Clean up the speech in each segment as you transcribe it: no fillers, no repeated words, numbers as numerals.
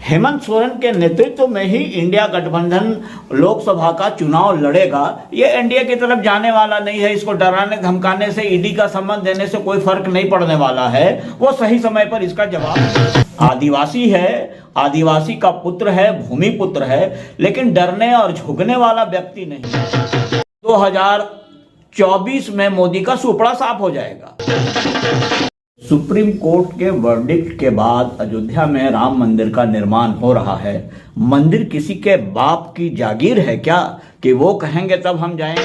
हेमंत सोरेन के नेतृत्व में ही इंडिया गठबंधन लोकसभा का चुनाव लड़ेगा। ये एनडीए की तरफ जाने वाला नहीं है। इसको डराने धमकाने से, ईडी का संबंध देने से कोई फर्क नहीं पड़ने वाला है। वो सही समय पर इसका जवाब। आदिवासी है, आदिवासी का पुत्र है, भूमि पुत्र है, लेकिन डरने और झुकने वाला व्यक्ति नहीं। 2024 में मोदी का सुपड़ा साफ हो जाएगा। सुप्रीम कोर्ट के वर्डिक्ट के बाद अयोध्या में राम मंदिर का निर्माण हो रहा है। मंदिर किसी के बाप की जागीर है क्या कि वो कहेंगे तब हम जाएंगे,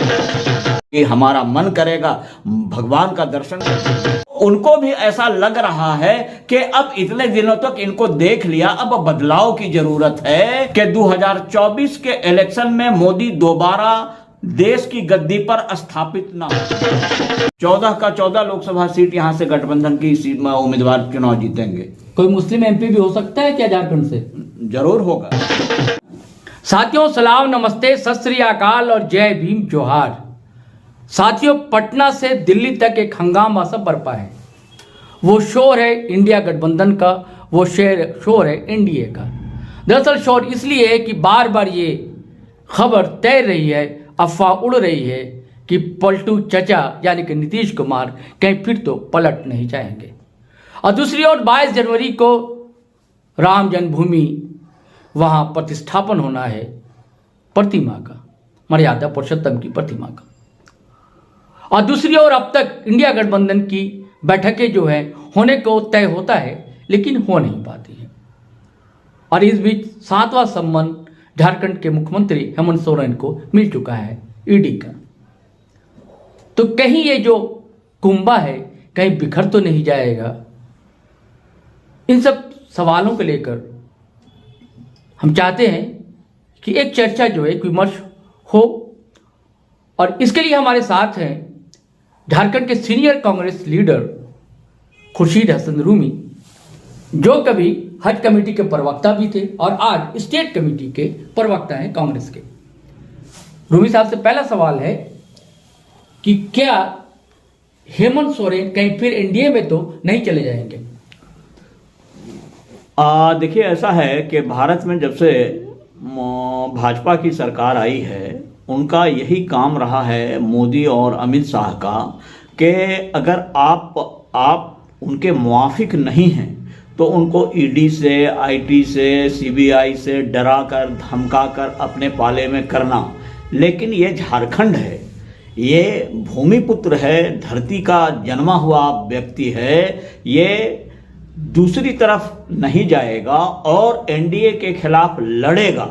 कि हमारा मन करेगा भगवान का दर्शन करें। उनको भी ऐसा लग रहा है कि अब इतने दिनों तक इनको देख लिया, अब बदलाव की जरूरत है कि 2024 के इलेक्शन में मोदी दोबारा देश की गद्दी पर स्थापित ना हो। 14 का 14 लोकसभा सीट यहां से गठबंधन की उम्मीदवार चुनाव जीतेंगे। कोई मुस्लिम एमपी भी हो सकता है क्या झारखंड से? जरूर होगा। साथियों सलाम, नमस्ते, सत श्री अकाल और जय भीम जोहार। साथियों, पटना से दिल्ली तक एक हंगामा सा बरपा है। वो शोर है इंडिया गठबंधन का, वो शोर है एनडीए का। दरअसल शोर इसलिए है कि बार बार ये खबर तैर रही है, अफवाह उड़ रही है कि पलटू चचा यानी कि नीतीश कुमार कहीं फिर तो पलट नहीं जाएंगे। और दूसरी ओर 22 जनवरी को राम जन्मभूमि वहाँ प्रतिष्ठापन होना है प्रतिमा का, मर्यादा पुरुषोत्तम की प्रतिमा का। और दूसरी ओर अब तक इंडिया गठबंधन की बैठकें जो है होने को तय होता है, लेकिन हो नहीं पाती है। और इस बीच 7वां सम्मान झारखंड के मुख्यमंत्री हेमंत सोरेन को मिल चुका है ईडी का। तो कहीं ये जो कुंभा है कहीं बिखर तो नहीं जाएगा? इन सब सवालों को लेकर हम चाहते हैं कि एक चर्चा जो है, एक विमर्श हो। और इसके लिए हमारे साथ हैं झारखंड के सीनियर कांग्रेस लीडर खुर्शीद हसन रूमी, जो कभी हज कमेटी के प्रवक्ता भी थे और आज स्टेट कमेटी के प्रवक्ता हैं कांग्रेस के। रूमी साहब से पहला सवाल है कि क्या हेमंत सोरेन कहीं फिर एनडीए में तो नहीं चले जाएंगे? देखिए, ऐसा है कि भारत में जब से भाजपा की सरकार आई है, उनका यही काम रहा है, मोदी और अमित शाह का, कि अगर आप उनके मुआफिक नहीं हैं तो उनको ईडी से, आईटी से, सीबीआई से डरा कर धमका कर अपने पाले में करना। लेकिन ये झारखंड है, ये भूमिपुत्र है, धरती का जन्मा हुआ व्यक्ति है, ये दूसरी तरफ नहीं जाएगा और एनडीए के खिलाफ लड़ेगा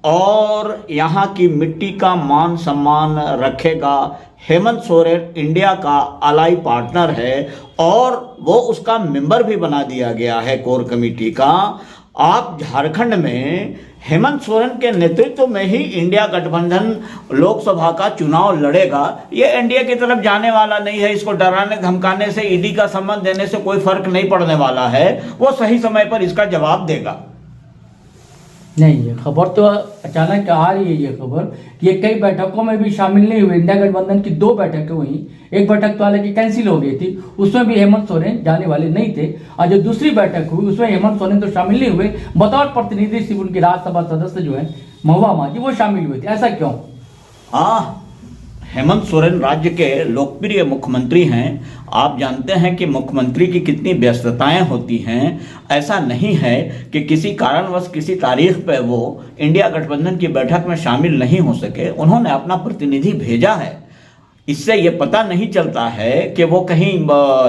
और यहाँ की मिट्टी का मान सम्मान रखेगा। हेमंत सोरेन इंडिया का अलाई पार्टनर है और वो उसका मेंबर भी बना दिया गया है कोर कमेटी का। आप झारखंड में हेमंत सोरेन के नेतृत्व में ही इंडिया गठबंधन लोकसभा का चुनाव लड़ेगा। ये एनडीए की तरफ जाने वाला नहीं है। इसको डराने धमकाने से, ईडी का संबंध देने से कोई फर्क नहीं पड़ने वाला है। वो सही समय पर इसका जवाब देगा। नहीं, ये खबर तो अचानक आ रही है। ये खबर कि ये कई बैठकों में भी शामिल नहीं हुए। इंडिया गठबंधन की 2 बैठकें हुई, एक बैठक तो हालांकि कैंसिल हो गई थी, उसमें भी हेमंत सोरेन जाने वाले नहीं थे। और जो दूसरी बैठक हुई उसमें हेमंत सोरेन तो शामिल नहीं हुए, बतौर प्रतिनिधि सिर्फ उनकी राज्यसभा सदस्य जो है महुआ मांझी वो शामिल हुए थे। ऐसा क्यों? हेमंत सोरेन राज्य के लोकप्रिय मुख्यमंत्री हैं। आप जानते हैं कि मुख्यमंत्री की कितनी व्यस्तताएं होती हैं। ऐसा नहीं है कि किसी कारणवश किसी तारीख पर वो इंडिया गठबंधन की बैठक में शामिल नहीं हो सके। उन्होंने अपना प्रतिनिधि भेजा है। इससे ये पता नहीं चलता है कि वो कहीं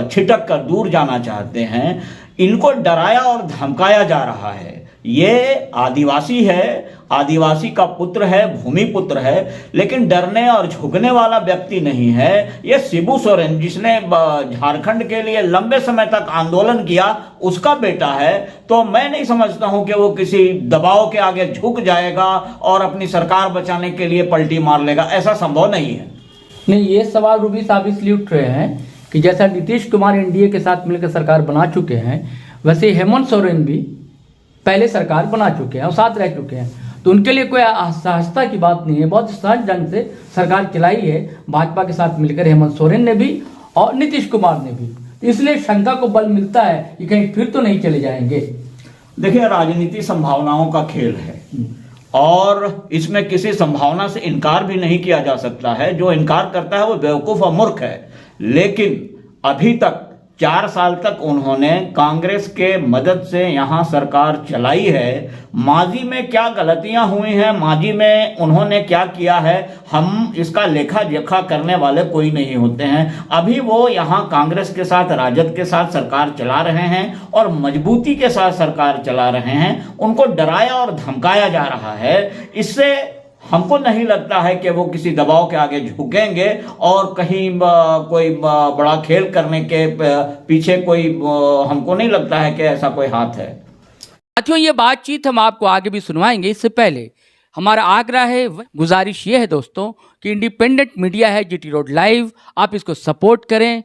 छिटक कर दूर जाना चाहते हैं। इनको डराया और धमकाया जा रहा है। ये आदिवासी है, आदिवासी का पुत्र है, भूमि पुत्र है, लेकिन डरने और झुकने वाला व्यक्ति नहीं है। ये शिबू सोरेन, जिसने झारखंड के लिए लंबे समय तक आंदोलन किया, उसका बेटा है। तो मैं नहीं समझता हूं कि वो किसी दबाव के आगे झुक जाएगा और अपनी सरकार बचाने के लिए पलटी मार लेगा। ऐसा संभव नहीं है। नहीं, ये सवाल रूबी साहब इसलिए उठ रहे हैं कि जैसा नीतीश कुमार एनडीए के साथ मिलकर सरकार बना चुके हैं, वैसे हेमंत सोरेन भी पहले सरकार बना चुके हैं और साथ रह चुके हैं। तो उनके लिए कोई असहजता की बात नहीं है। बहुत सहज ढंग से सरकार चलाई है भाजपा के साथ मिलकर हेमंत सोरेन ने भी और नीतीश कुमार ने भी। इसलिए शंका को बल मिलता है कि कहीं फिर तो नहीं चले जाएंगे। देखिए, राजनीति संभावनाओं का खेल है और इसमें किसी संभावना से इनकार भी नहीं किया जा सकता है। जो इनकार करता है वो बेवकूफ और मूर्ख है। लेकिन अभी तक 4 साल तक उन्होंने कांग्रेस के मदद से यहां सरकार चलाई है। माजी में क्या गलतियां हुई हैं, माजी में उन्होंने क्या किया है, हम इसका लेखा जोखा करने वाले कोई नहीं होते हैं। अभी वो यहां कांग्रेस के साथ, राजद के साथ सरकार चला रहे हैं और मजबूती के साथ सरकार चला रहे हैं। उनको डराया और धमकाया जा रहा है। इससे हमको नहीं लगता है कि वो किसी दबाव के आगे झुकेंगे और कहीं कोई बड़ा खेल करने के पीछे कोई, हमको नहीं लगता है कि ऐसा कोई हाथ है। साथियों, ये बातचीत हम आपको आगे भी सुनवाएंगे। इससे पहले हमारा आग्रह है, गुजारिश ये है दोस्तों कि इंडिपेंडेंट मीडिया है जीटी रोड लाइव, आप इसको सपोर्ट करें।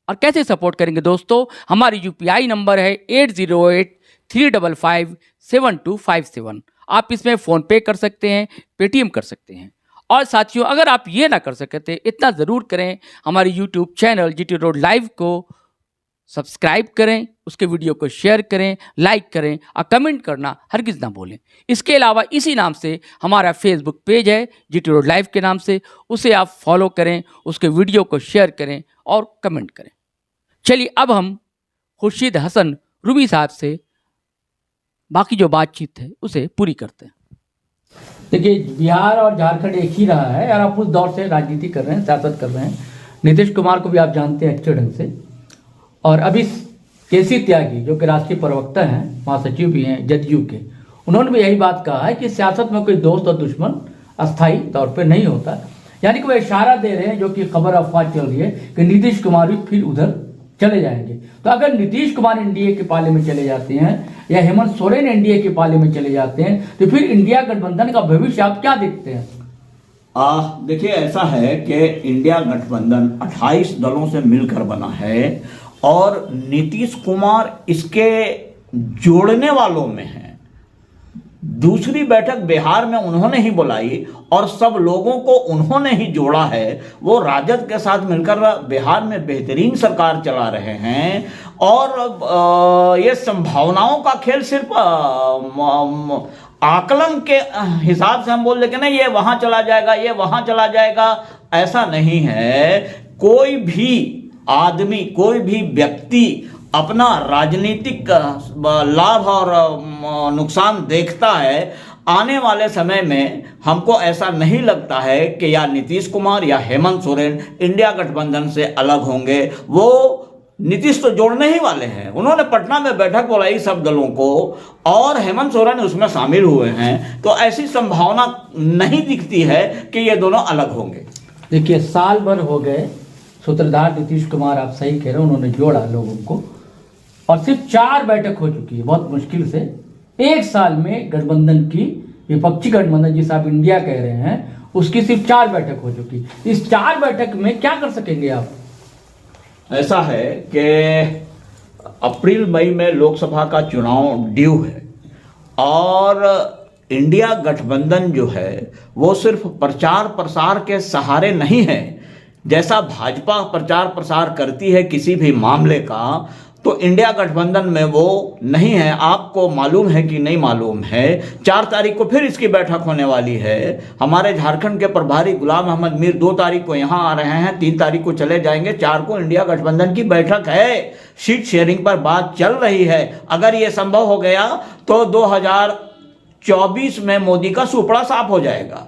और कैसे सपोर्ट करेंगे दोस्तों? हमारी यूपीआई नंबर है 8083557257। आप इसमें फ़ोन पे कर सकते हैं, पेटीएम कर सकते हैं। और साथियों, अगर आप ये ना कर सकते, इतना ज़रूर करें, हमारी YouTube channel GT road live को सब्सक्राइब करें, उसके वीडियो को शेयर करें, लाइक करें और कमेंट करना हरगिज़ ना भूलें। इसके अलावा इसी नाम से हमारा फेसबुक पेज है जीटी रोड लाइव के नाम से, उसे आप फॉलो करें, उसके वीडियो को शेयर करें और कमेंट करें। चलिए अब हम खुर्शीद हसन रूमी साहब से बाकी जो बातचीत है उसे पूरी करते हैं। देखिए, बिहार और झारखंड एक ही रहा है और आप उस दौर से राजनीति कर रहे हैं, सियासत कर रहे हैं। नीतीश कुमार को भी आप जानते हैं अच्छे ढंग से। और अभी केसी त्यागी जो कि राष्ट्रीय प्रवक्ता हैं, महासचिव भी हैं जदयू के, उन्होंने भी यही बात कहा है कि सियासत में कोई दोस्त और दुश्मन अस्थायी तौर पर नहीं होता। यानी कि वो इशारा दे रहे हैं, जो कि खबर अफवाह चल रही है कि नीतीश कुमार भी फिर उधर चले जाएंगे। तो अगर नीतीश कुमार एनडीए के पाले में चले जाते हैं या हेमंत सोरेन एनडीए के पाले में चले जाते हैं, तो फिर इंडिया गठबंधन का भविष्य आप क्या देखते हैं? देखिए, ऐसा है कि इंडिया गठबंधन 28 दलों से मिलकर बना है और नीतीश कुमार इसके जोड़ने वालों में है। दूसरी बैठक बिहार में उन्होंने ही बुलाई और सब लोगों को उन्होंने ही जोड़ा है। वो राजद के साथ मिलकर बिहार में बेहतरीन सरकार चला रहे हैं। और ये संभावनाओं का खेल सिर्फ आकलन के हिसाब से हम बोल लेकिन नहीं, ये वहां चला जाएगा, ये वहां चला जाएगा, ऐसा नहीं है। कोई भी आदमी, कोई भी व्यक्ति अपना राजनीतिक लाभ और नुकसान देखता है। आने वाले समय में हमको ऐसा नहीं लगता है कि या नीतीश कुमार या हेमंत सोरेन इंडिया गठबंधन से अलग होंगे। वो नीतीश तो जोड़ने ही वाले हैं। उन्होंने पटना में बैठक बुलाई सब दलों को और हेमंत सोरेन उसमें शामिल हुए हैं। तो ऐसी संभावना नहीं दिखती है कि ये दोनों अलग होंगे। देखिए, साल भर हो गए, सूत्रधार नीतीश कुमार, आप सही कह रहे हैं, उन्होंने जोड़ा लोगों को और सिर्फ 4 बैठक हो चुकी है बहुत मुश्किल से। 1 साल में गठबंधन की, विपक्षी गठबंधन जिसे आप इंडिया कह रहे हैं, उसकी सिर्फ 4 बैठक हो चुकी। इस 4 बैठक में क्या कर सकेंगे आप? ऐसा है कि अप्रैल मई में लोकसभा का चुनाव ड्यू है और इंडिया गठबंधन जो है वो सिर्फ प्रचार प्रसार के सहारे नहीं है। जैसा भाजपा प्रचार प्रसार करती है किसी भी मामले का, तो इंडिया गठबंधन में वो नहीं है। आपको मालूम है कि नहीं मालूम है, 4 तारीख को फिर इसकी बैठक होने वाली है। हमारे झारखंड के प्रभारी गुलाम अहमद मीर 2 तारीख को यहाँ आ रहे हैं, 3 तारीख को चले जाएंगे, 4 को इंडिया गठबंधन की बैठक है। सीट शेयरिंग पर बात चल रही है। अगर ये संभव हो गया तो 2024 में मोदी का सुपड़ा साफ हो जाएगा।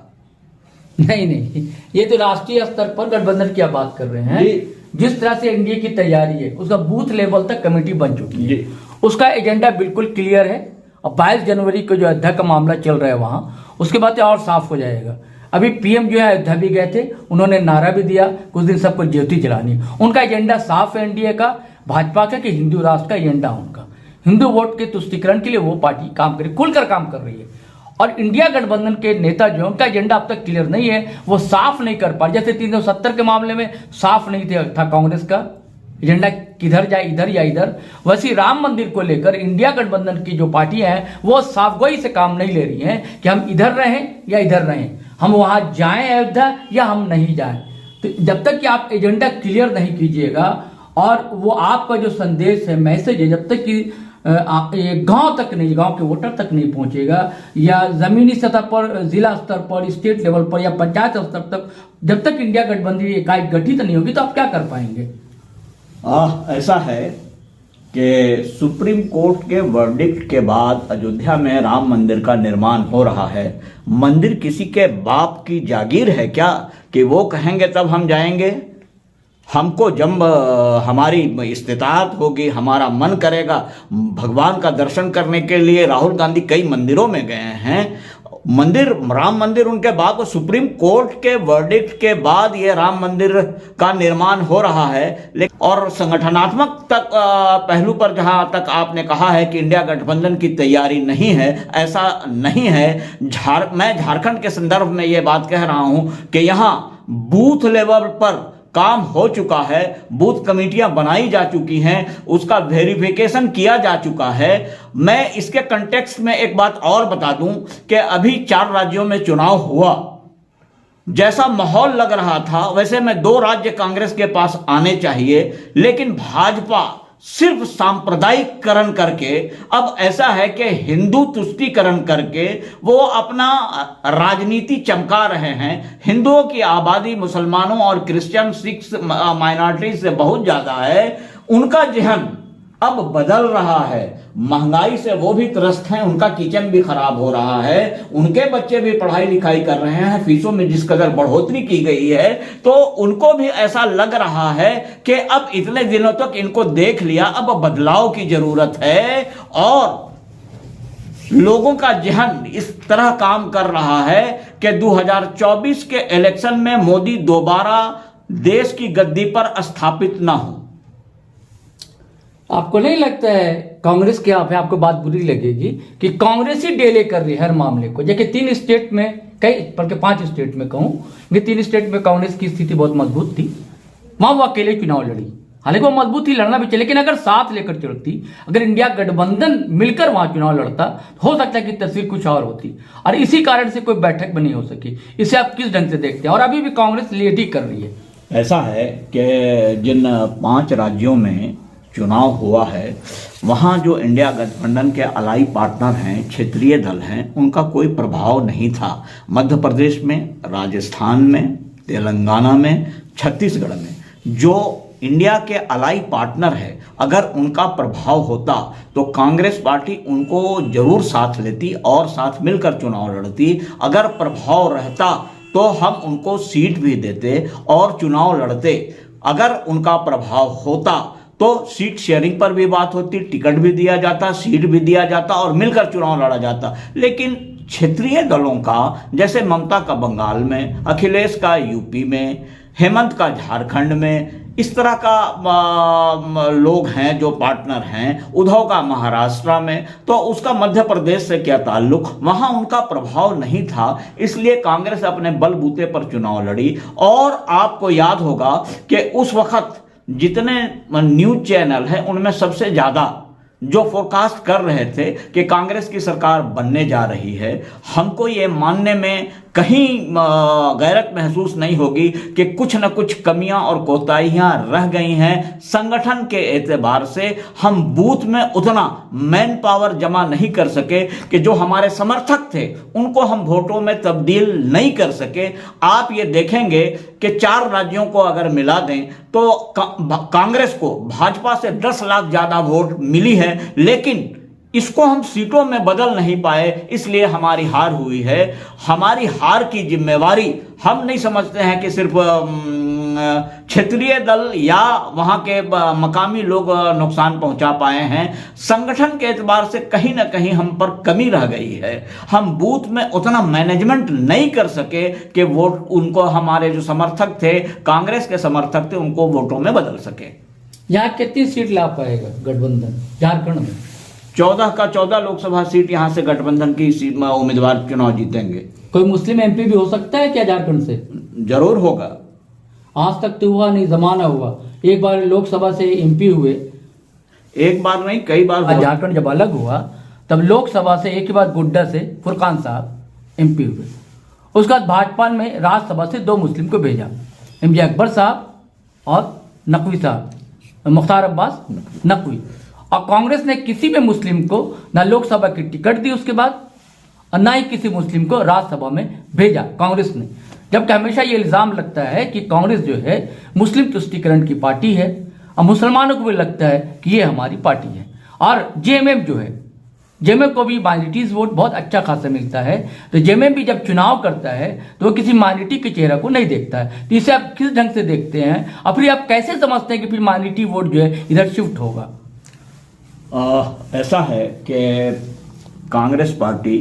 नहीं, ये तो राष्ट्रीय स्तर पर गठबंधन की आप बात कर रहे हैं। जिस तरह से एनडीए की तैयारी है, उसका बूथ लेवल तक कमेटी बन चुकी है, उसका एजेंडा बिल्कुल क्लियर है। और 22 जनवरी को जो अयोध्या का मामला चल रहा है वहां, उसके बाद और साफ हो जाएगा। अभी पीएम जो है अयोध्या भी गए थे, उन्होंने नारा भी दिया कुछ दिन सबको ज्योति जलानी। उनका एजेंडा साफ है एनडीए का, भाजपा का कि हिंदू राष्ट्र का एजेंडा उनका। हिंदू वोट के तुष्टीकरण के लिए वो पार्टी काम करे, खुलकर काम कर रही है। और इंडिया गठबंधन के नेता जो है, उनका एजेंडा अब तक क्लियर नहीं है, वो साफ नहीं कर पा। जैसे 370 के मामले में साफ नहीं था कांग्रेस का एजेंडा, किधर जाए, इधर या इधर। वैसे राम मंदिर को लेकर इंडिया गठबंधन की जो पार्टियां हैं वो साफ गोई से काम नहीं ले रही हैं कि हम इधर रहें या इधर रहें, हम वहां जाएं अयोध्या या हम नहीं जाएं। तो जब तक कि आप एजेंडा क्लियर नहीं कीजिएगा और वो आपका जो संदेश है, मैसेज है, जब तक कि गांव तक नहीं, गांव के वोटर तक नहीं पहुंचेगा, या जमीनी सतह पर, जिला स्तर पर, स्टेट लेवल पर या पंचायत स्तर तक जब तक इंडिया गठबंधन इकाई गठित नहीं होगी तो आप क्या कर पाएंगे? ऐसा है कि सुप्रीम कोर्ट के वर्डिक्ट के बाद अयोध्या में राम मंदिर का निर्माण हो रहा है। मंदिर किसी के बाप की जागीर है क्या कि वो कहेंगे तब हम जाएंगे? हमको जब हमारी इस्तिताअत होगी, हमारा मन करेगा, भगवान का दर्शन करने के लिए राहुल गांधी कई मंदिरों में गए हैं। मंदिर, राम मंदिर उनके बाप, सुप्रीम कोर्ट के वर्डिक्ट के बाद ये राम मंदिर का निर्माण हो रहा है। लेकिन और संगठनात्मक तक पहलू पर जहां तक आपने कहा है कि इंडिया गठबंधन की तैयारी नहीं है, ऐसा नहीं है। मैं झारखंड के संदर्भ में ये बात कह रहा हूं कि यहां बूथ लेवल पर काम हो चुका है, बूथ कमेटियां बनाई जा चुकी हैं, उसका वेरिफिकेशन किया जा चुका है। मैं इसके कंटेक्स्ट में एक बात और बता दूं कि अभी 4 राज्यों में चुनाव हुआ, जैसा माहौल लग रहा था वैसे में 2 राज्य कांग्रेस के पास आने चाहिए, लेकिन भाजपा सिर्फ सांप्रदायिकरण करके, अब ऐसा है कि हिंदू तुष्टीकरण करके वो अपना राजनीति चमका रहे हैं। हिंदुओं की आबादी मुसलमानों और क्रिश्चियन, सिख माइनॉरिटी से बहुत ज्यादा है। उनका जहन अब बदल रहा है। महंगाई से वो भी त्रस्त हैं, उनका किचन भी खराब हो रहा है, उनके बच्चे भी पढ़ाई लिखाई कर रहे हैं, फीसों में जिस कदर बढ़ोतरी की गई है, तो उनको भी ऐसा लग रहा है कि अब इतने दिनों तक इनको देख लिया, अब बदलाव की जरूरत है। और लोगों का जहन इस तरह काम कर रहा है कि 2024 के इलेक्शन में मोदी दोबारा देश की गद्दी पर स्थापित ना हो। आपको नहीं लगता है कांग्रेस के, यहाँ पे आपको बात बुरी लगेगी कि कांग्रेस ही डिले कर रही है हर मामले को? जबकि 3 स्टेट में, कई बल्कि 5 स्टेट में कहूं कि 3 स्टेट में कांग्रेस की स्थिति बहुत मजबूत थी, वहां वो अकेले चुनाव लड़ी। हालांकि वो मजबूत ही, लड़ना भी चाहिए, लेकिन अगर साथ लेकर चलती, अगर इंडिया गठबंधन मिलकर वहां चुनाव लड़ता, हो सकता है कि तस्वीर कुछ और होती। और इसी कारण से कोई बैठक भी नहीं हो सकी। इसे आप किस ढंग से देखते हैं? और अभी भी कांग्रेस लेट ही कर रही है। ऐसा है कि जिन 5 राज्यों में चुनाव हुआ है, वहाँ जो इंडिया गठबंधन के अलाई पार्टनर हैं, क्षेत्रीय दल हैं, उनका कोई प्रभाव नहीं था। मध्य प्रदेश में, राजस्थान में, तेलंगाना में, छत्तीसगढ़ में जो इंडिया के अलाई पार्टनर है, अगर उनका प्रभाव होता तो कांग्रेस पार्टी उनको जरूर साथ लेती और साथ मिलकर चुनाव लड़ती। अगर प्रभाव रहता तो हम उनको सीट भी देते और चुनाव लड़ते। अगर उनका प्रभाव होता तो सीट शेयरिंग पर भी बात होती, टिकट भी दिया जाता, सीट भी दिया जाता और मिलकर चुनाव लड़ा जाता। लेकिन क्षेत्रीय दलों का, जैसे ममता का बंगाल में, अखिलेश का यूपी में, हेमंत का झारखंड में, इस तरह का लोग हैं जो पार्टनर हैं, उद्धव का महाराष्ट्र में, तो उसका मध्य प्रदेश से क्या ताल्लुक? वहां उनका प्रभाव नहीं था, इसलिए कांग्रेस अपने बलबूते पर चुनाव लड़ी। और आपको याद होगा कि उस वक्त जितने न्यूज चैनल हैं उनमें सबसे ज्यादा जो फोरकास्ट कर रहे थे कि कांग्रेस की सरकार बनने जा रही है, हमको ये मानने में कहीं गैरत महसूस नहीं होगी कि कुछ न कुछ कमियां और कोताहियां रह गई हैं। संगठन के एतबार से हम बूथ में उतना मैन पावर जमा नहीं कर सके कि जो हमारे समर्थक थे उनको हम वोटों में तब्दील नहीं कर सके। आप ये देखेंगे कि 4 राज्यों को अगर मिला दें तो कांग्रेस को भाजपा से 10 लाख ज्यादा वोट मिली है, लेकिन इसको हम सीटों में बदल नहीं पाए, इसलिए हमारी हार हुई है। हमारी हार की जिम्मेवारी हम नहीं समझते हैं कि सिर्फ क्षेत्रीय दल या वहां के मकामी लोग नुकसान पहुंचा पाए हैं। संगठन के एतबार से कहीं ना कहीं हम पर कमी रह गई है। हम बूथ में उतना मैनेजमेंट नहीं कर सके कि वोट उनको, हमारे जो समर्थक थे, कांग्रेस के समर्थक थे, उनको वोटों में बदल सके। यहाँ कितनी सीट ला पाएगा गठबंधन झारखंड में? 14 का 14 लोकसभा सीट यहां से गठबंधन की उम्मीदवार चुनाव जीतेंगे। कोई मुस्लिम एमपी भी हो सकता है क्या झारखंड से? जरूर होगा। आज तक तो हुआ नहीं, जमाना हुआ। एक बार लोकसभा से एमपी हुए, एक बार नहीं कई बार हुआ। झारखंड जब अलग हुआ तब लोकसभा से एक ही बार गोड्डा से फुरकान साहब एमपी हुए। उसके बाद भाजपा में राज्यसभा से 2 मुस्लिम को भेजा, MJ अकबर साहब और नकवी साहब, मुख्तार अब्बास नकवी। और कांग्रेस ने किसी भी मुस्लिम को ना लोकसभा की टिकट दी उसके बाद, और ना ही किसी मुस्लिम को राज्यसभा में भेजा कांग्रेस ने। जबकि हमेशा ये इल्जाम लगता है कि कांग्रेस जो है मुस्लिम तुष्टीकरण की पार्टी है, और मुसलमानों को भी लगता है कि ये हमारी पार्टी है। और जेएमएम जो है, जेएमएम को भी माइनॉरिटीज वोट बहुत अच्छा खासा मिलता है, तो जेएमएम भी जब चुनाव करता है तो वो किसी माइनॉरिटी के चेहरे को नहीं देखता है। तो इसे आप किस ढंग से देखते हैं, और फिर आप कैसे समझते हैं कि फिर माइनॉरिटी वोट जो है इधर शिफ्ट होगा? ऐसा है कि कांग्रेस पार्टी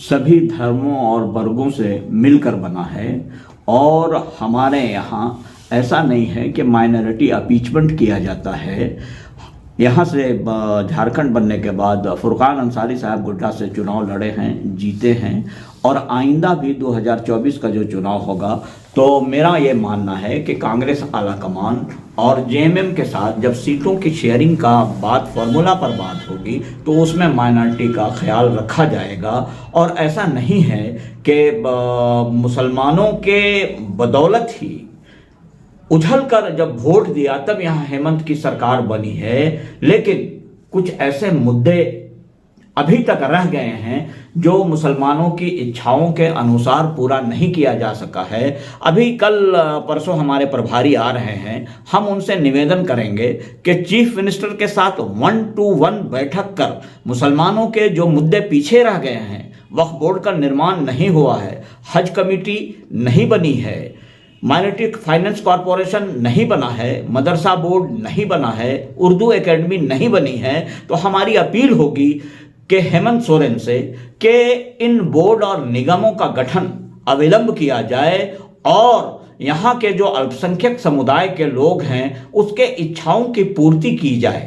सभी धर्मों और वर्गों से मिलकर बना है, और हमारे यहाँ ऐसा नहीं है कि माइनॉरिटी अपीचमेंट किया जाता है। यहाँ से झारखंड बनने के बाद फुरकान अंसारी साहब गोड्डा से चुनाव लड़े हैं, जीते हैं, और आइंदा भी 2024 का जो चुनाव होगा तो मेरा ये मानना है कि कांग्रेस आलाकमान और जेएमएम के साथ जब सीटों की शेयरिंग का बात फॉर्मूला पर बात होगी तो उसमें माइनॉरिटी का ख्याल रखा जाएगा। और ऐसा नहीं है कि मुसलमानों के बदौलत ही उछल कर जब वोट दिया तब यहाँ हेमंत की सरकार बनी है, लेकिन कुछ ऐसे मुद्दे अभी तक रह गए हैं जो मुसलमानों की इच्छाओं के अनुसार पूरा नहीं किया जा सका है। अभी कल परसों हमारे प्रभारी आ रहे हैं, हम उनसे निवेदन करेंगे कि चीफ मिनिस्टर के साथ 1-to-1 बैठक कर मुसलमानों के जो मुद्दे पीछे रह गए हैं, वक्फ बोर्ड का निर्माण नहीं हुआ है, हज कमेटी नहीं बनी है, माइनॉरिटी फाइनेंस कॉरपोरेशन नहीं बना है, मदरसा बोर्ड नहीं बना है, उर्दू एकेडमी नहीं बनी है, तो हमारी अपील होगी कि हेमंत सोरेन से कि इन बोर्ड और निगमों का गठन अविलंब किया जाए और यहाँ के जो अल्पसंख्यक समुदाय के लोग हैं उसके इच्छाओं की पूर्ति की जाए।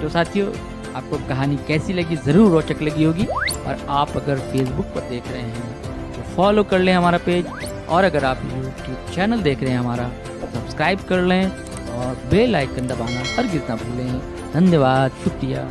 तो साथियों, आपको कहानी कैसी लगी, ज़रूर रोचक लगी होगी। और आप अगर फेसबुक पर देख रहे हैं तो फॉलो कर लें हमारा पेज, और अगर आप यूट्यूब चैनल देख रहे हैं हमारा, सब्सक्राइब कर लें और बेल आइकन दबाना हरगिज़ ना भूलें। धन्यवाद, शुक्रिया।